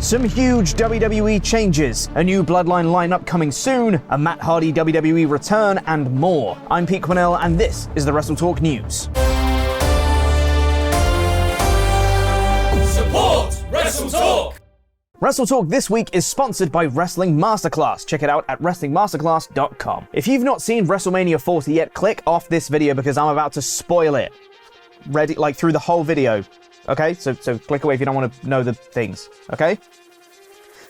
Some huge WWE changes, a new Bloodline lineup coming soon, a Matt Hardy WWE return, and more. I'm Pete Quinnell, and this is the WrestleTalk News. Support WrestleTalk! WrestleTalk this week is sponsored by Wrestling Masterclass. Check it out at WrestlingMasterclass.com. If you've not seen WrestleMania 40 yet, click off this video because I'm about to spoil it. Ready, like through the whole video. Okay, so click away if you don't want to know the things, okay?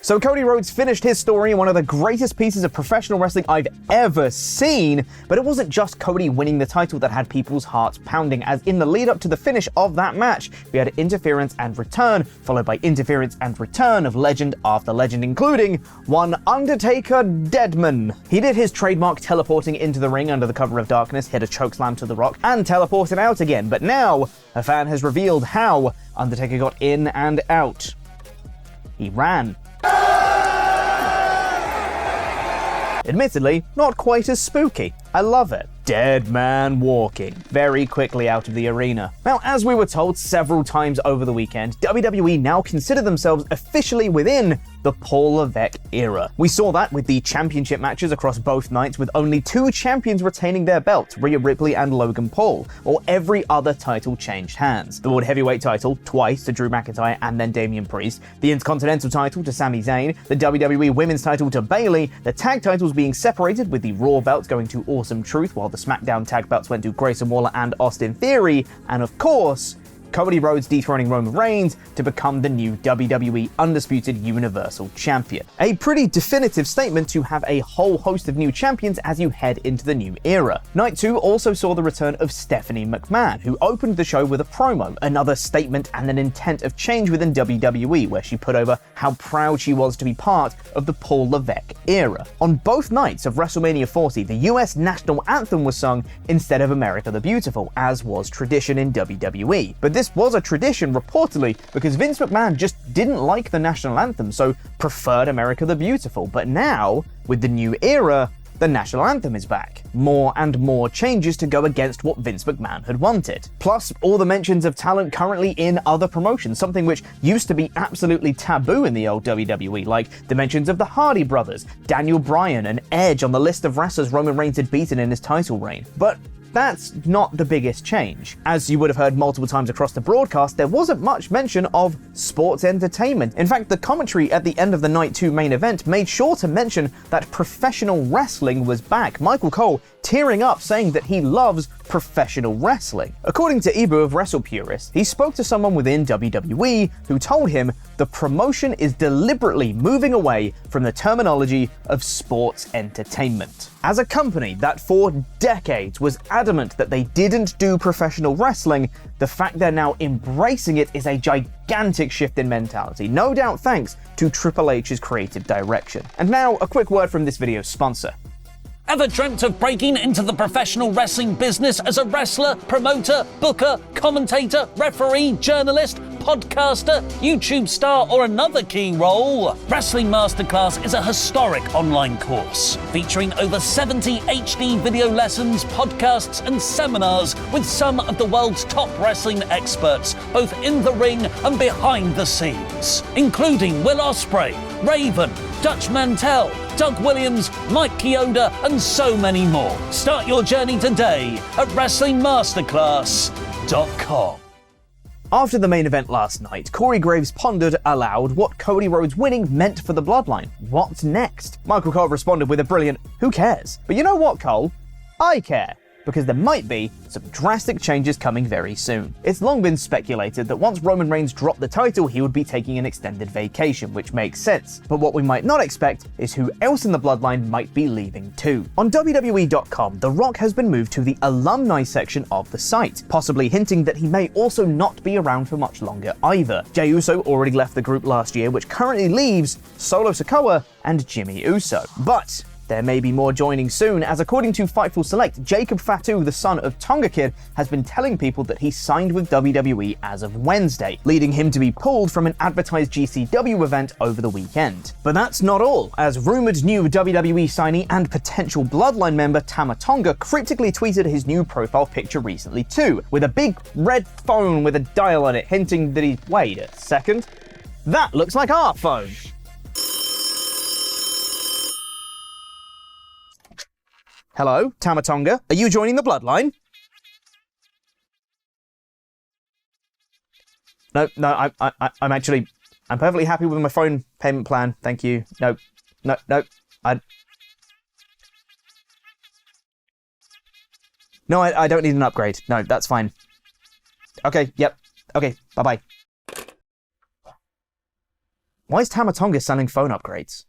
So Cody Rhodes finished his story in one of the greatest pieces of professional wrestling I've ever seen, but it wasn't just Cody winning the title that had people's hearts pounding, as in the lead up to the finish of that match, we had interference and return, followed by interference and return of legend after legend, including one Undertaker Deadman. He did his trademark teleporting into the ring under the cover of darkness, hit a chokeslam to the Rock, and teleported out again, but now a fan has revealed how Undertaker got in and out. He ran. Admittedly, not quite as spooky. I love it. Dead man walking very quickly out of the arena. Now, as we were told several times over the weekend, WWE now consider themselves officially within the Paul Levesque era. We saw that with the championship matches across both nights, with only two champions retaining their belts, Rhea Ripley and Logan Paul, or every other title changed hands. The World Heavyweight title twice to Drew McIntyre and then Damian Priest, the Intercontinental title to Sami Zayn, the WWE Women's title to Bayley, the tag titles being separated with the Raw belts going to Awesome Truth, while the SmackDown tag belts went to Grayson Waller and Austin Theory, and of course, Cody Rhodes dethroning Roman Reigns to become the new WWE Undisputed Universal Champion. A pretty definitive statement to have a whole host of new champions as you head into the new era. Night 2 also saw the return of Stephanie McMahon, who opened the show with a promo, another statement and an intent of change within WWE, where she put over how proud she was to be part of the Paul Levesque era. On both nights of WrestleMania 40, the US national anthem was sung instead of America the Beautiful, as was tradition in WWE. But this was a tradition, reportedly, because Vince McMahon just didn't like the national anthem, so preferred America the Beautiful. But now, with the new era, the national anthem is back. More and more changes to go against what Vince McMahon had wanted. Plus, all the mentions of talent currently in other promotions, something which used to be absolutely taboo in the old WWE, like the mentions of the Hardy brothers, Daniel Bryan, and Edge on the list of wrestlers Roman Reigns had beaten in his title reign. But that's not the biggest change. As you would have heard multiple times across the broadcast, there wasn't much mention of sports entertainment. In fact, the commentary at the end of the Night 2 main event made sure to mention that professional wrestling was back. Michael Cole tearing up saying that he loves professional wrestling. According to Ibu of WrestlePurist, he spoke to someone within WWE who told him the promotion is deliberately moving away from the terminology of sports entertainment. As a company that for decades was adamant that they didn't do professional wrestling, the fact they're now embracing it is a gigantic shift in mentality, no doubt thanks to Triple H's creative direction. And now, a quick word from this video's sponsor. Ever dreamt of breaking into the professional wrestling business as a wrestler, promoter, booker, commentator, referee, journalist, podcaster, YouTube star, or another key role? Wrestling Masterclass is a historic online course featuring over 70 HD video lessons, podcasts, and seminars with some of the world's top wrestling experts, both in the ring and behind the scenes, including Will Ospreay, Raven, Dutch Mantell, Doug Williams, Mike Chioda, and so many more. Start your journey today at WrestlingMasterclass.com. After the main event last night, Corey Graves pondered aloud what Cody Rhodes winning meant for the Bloodline. What's next? Michael Cole responded with a brilliant, "Who cares?" But you know what, Cole? I care. Because there might be some drastic changes coming very soon. It's long been speculated that once Roman Reigns dropped the title, he would be taking an extended vacation, which makes sense. But what we might not expect is who else in the Bloodline might be leaving too. On WWE.com, The Rock has been moved to the alumni section of the site, possibly hinting that he may also not be around for much longer either. Jey Uso already left the group last year, which currently leaves Solo Sikoa and Jimmy Uso. But there may be more joining soon, as according to Fightful Select, Jacob Fatu, the son of Tonga Kid, has been telling people that he signed with WWE as of Wednesday, leading him to be pulled from an advertised GCW event over the weekend. But that's not all, as rumored new WWE signee and potential Bloodline member Tama Tonga critically tweeted his new profile picture recently too, with a big red phone with a dial on it hinting that wait a second, That looks like our phone. Hello, Tama Tonga. Are you joining the Bloodline? No, I'm perfectly happy with my phone payment plan. Thank you. No. I don't need an upgrade. No, that's fine. Okay, yep. Okay, bye-bye. Why is Tama Tonga selling phone upgrades?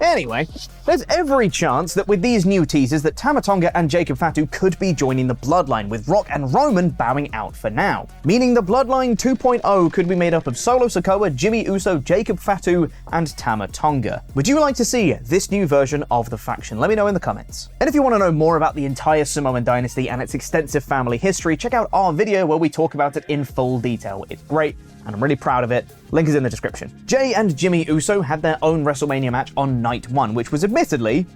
Anyway, there's every chance that with these new teasers that Tama Tonga and Jacob Fatu could be joining the Bloodline, with Rock and Roman bowing out for now. Meaning the Bloodline 2.0 could be made up of Solo Sikoa, Jimmy Uso, Jacob Fatu, and Tama Tonga. Would you like to see this new version of the faction? Let me know in the comments. And if you want to know more about the entire Samoan dynasty and its extensive family history, check out our video where we talk about it in full detail. It's great, and I'm really proud of it. Link is in the description. Jay and Jimmy Uso had their own WrestleMania match on night 1, which was admittedly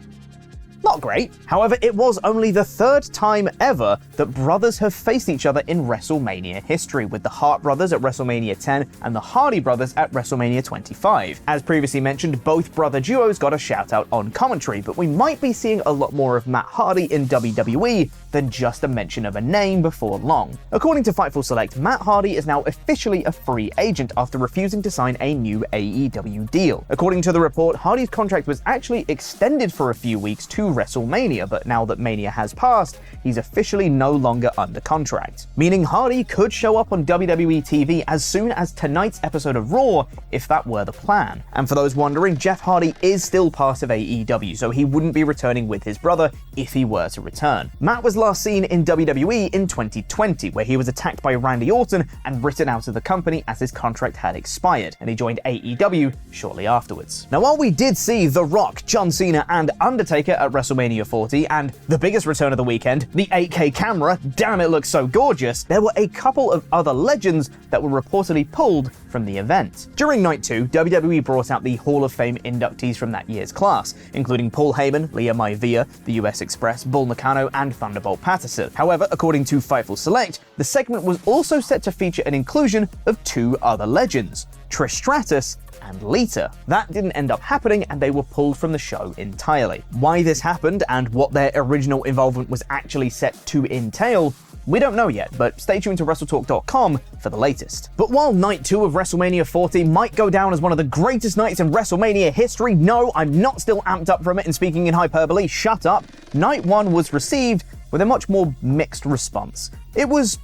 not great. However, it was only the 3rd time ever that brothers have faced each other in WrestleMania history, with the Hart brothers at WrestleMania 10 and the Hardy brothers at WrestleMania 25. As previously mentioned, both brother duos got a shout out on commentary, but we might be seeing a lot more of Matt Hardy in WWE than just a mention of a name before long. According to Fightful Select, Matt Hardy is now officially a free agent after refusing to sign a new AEW deal. According to the report, Hardy's contract was actually extended for a few weeks to WrestleMania, but now that Mania has passed, he's officially no longer under contract. Meaning Hardy could show up on WWE TV as soon as tonight's episode of Raw, if that were the plan. And for those wondering, Jeff Hardy is still part of AEW, so he wouldn't be returning with his brother if he were to return. Matt was last seen in WWE in 2020, where he was attacked by Randy Orton and written out of the company as his contract had expired, and he joined AEW shortly afterwards. Now, while we did see The Rock, John Cena, and Undertaker at WrestleMania 40, and the biggest return of the weekend, the 8K camera, damn it looks so gorgeous, there were a couple of other legends that were reportedly pulled from the event. During night 2, WWE brought out the Hall of Fame inductees from that year's class, including Paul Heyman, Leah Maivia, the US Express, Bull Nakano, and Thunderbolt Patterson. However, according to Fightful Select, the segment was also set to feature an inclusion of 2 other legends, Trish Stratus and Lita. That didn't end up happening, and they were pulled from the show entirely. Why this happened and what their original involvement was actually set to entail, we don't know yet, but stay tuned to WrestleTalk.com for the latest. But while night 2 of WrestleMania 40 might go down as one of the greatest nights in WrestleMania history, no, I'm not still amped up from it and speaking in hyperbole, shut up. Night 1 was received with a much more mixed response. It was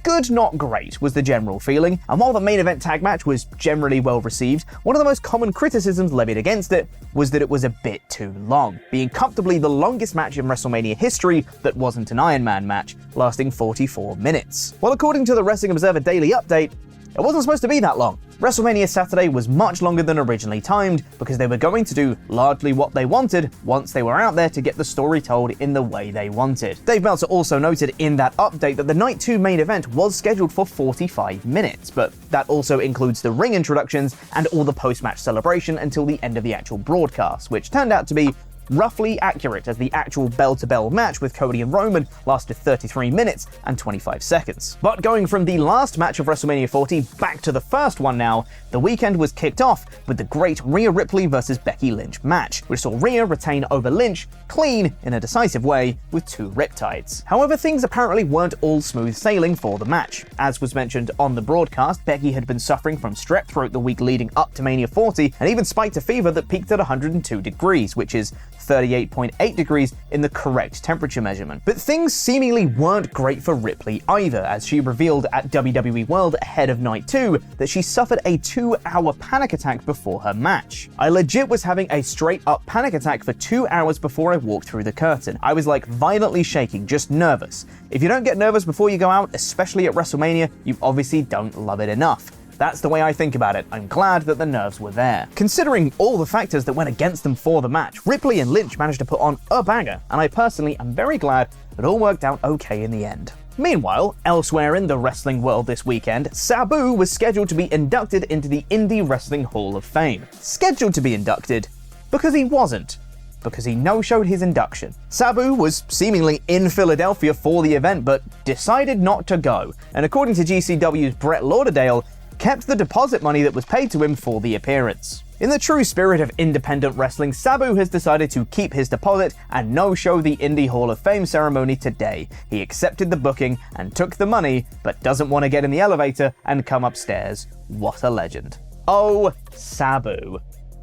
good, not great, was the general feeling, and while the main event tag match was generally well received, one of the most common criticisms levied against it was that it was a bit too long, being comfortably the longest match in WrestleMania history that wasn't an Iron Man match, lasting 44 minutes. Well, according to the Wrestling Observer Daily Update, it wasn't supposed to be that long. WrestleMania Saturday was much longer than originally timed because they were going to do largely what they wanted once they were out there to get the story told in the way they wanted. Dave Meltzer also noted in that update that the Night 2 main event was scheduled for 45 minutes, but that also includes the ring introductions and all the post-match celebration until the end of the actual broadcast, which turned out to be roughly accurate, as the actual bell-to-bell match with Cody and Roman lasted 33 minutes and 25 seconds. But going from the last match of WrestleMania 40 back to the first one now, the weekend was kicked off with the great Rhea Ripley versus Becky Lynch match, which saw Rhea retain over Lynch clean in a decisive way with 2 riptides. However, things apparently weren't all smooth sailing for the match. As was mentioned on the broadcast, Becky had been suffering from strep throat the week leading up to Mania 40 and even spiked a fever that peaked at 102 degrees, which is 38.8 degrees in the correct temperature measurement. But things seemingly weren't great for Ripley either, as she revealed at WWE World ahead of Night 2 that she suffered a 2-hour panic attack before her match. I legit was having a straight up panic attack for 2 hours before I walked through the curtain. I was like violently shaking, just nervous. If you don't get nervous before you go out, especially at WrestleMania, you obviously don't love it enough. That's the way I think about it. I'm glad that the nerves were there. Considering all the factors that went against them for the match, Ripley and Lynch managed to put on a banger, and I personally am very glad it all worked out okay in the end. Meanwhile, elsewhere in the wrestling world this weekend, Sabu was scheduled to be inducted into the Indie Wrestling Hall of Fame. Scheduled to be inducted because he wasn't. Because he no-showed his induction. Sabu was seemingly in Philadelphia for the event, but decided not to go. And according to GCW's Brett Lauderdale, kept the deposit money that was paid to him for the appearance. In the true spirit of independent wrestling, Sabu has decided to keep his deposit and no-show the Indie Hall of Fame ceremony today. He accepted the booking and took the money, but doesn't want to get in the elevator and come upstairs. What a legend. Oh, Sabu.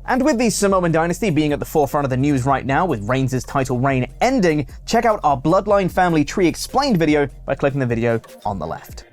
And with the Samoan dynasty being at the forefront of the news right now, with Reigns' title reign ending, check out our Bloodline Family Tree Explained video by clicking the video on the left.